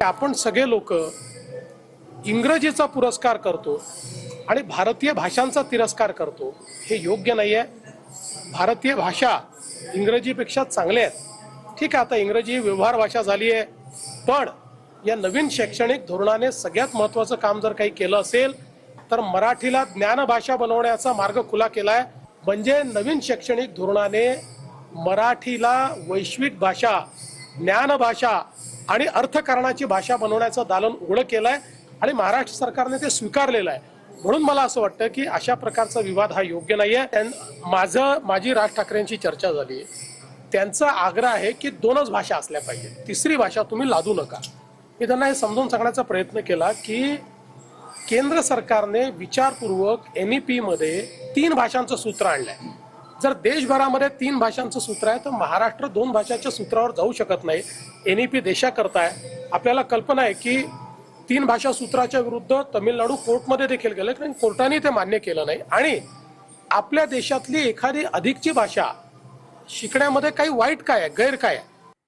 आपण सगळे लोक इंग्रजीचा पुरस्कार करतो आणि भारतीय भाषांचा तिरस्कार करतो, हे योग्य नाही आहे। भारतीय भाषा इंग्रजीपेक्षा चांगल्या आहेत। ठीक आहे, आता इंग्रजी व्यवहार भाषा झाली आहे, पण या नवीन शैक्षणिक धोरणाने सगळ्यात महत्त्वाचं काम जर काही केलं असेल तर मराठीला ज्ञानभाषा बनवण्याचा मार्ग खुला केलाय। म्हणजे नवीन शैक्षणिक धोरणाने मराठीला वैश्विक भाषा, ज्ञानभाषा आणि अर्थकारणाची भाषा बनवण्याचं दालन उघडं केलंय आणि महाराष्ट्र सरकारने ते स्वीकारलेलं आहे। म्हणून मला असं वाटतं की अशा प्रकारचा विवाद हा योग्य नाहीये। माझी राज ठाकरेंची चर्चा झाली, त्यांचा आग्रह आहे की 2च भाषा असल्या पाहिजे, तिसरी भाषा तुम्ही लादू नका। मी त्यांना हे समजून सांगण्याचा प्रयत्न केला की केंद्र सरकारने विचारपूर्वक NEP मध्ये 3 भाषांचं सूत्र आणलंय। जर देशभरामध्ये 3 भाषांचं सूत्र आहे तर महाराष्ट्र 2 भाषांच्या सूत्रावर जाऊ शकत नाही। NEP देशाकरता आहे। आपल्याला कल्पना आहे की 3 भाषा सूत्राच्या विरुद्ध तमिळनाडू कोर्टमध्ये देखील गेलं, कारण कोर्टाने ते मान्य केलं नाही। आणि आपल्या देशातली एखादी अधिकची भाषा शिकण्यामध्ये काही वाईट काय आहे, गैर काय आहे?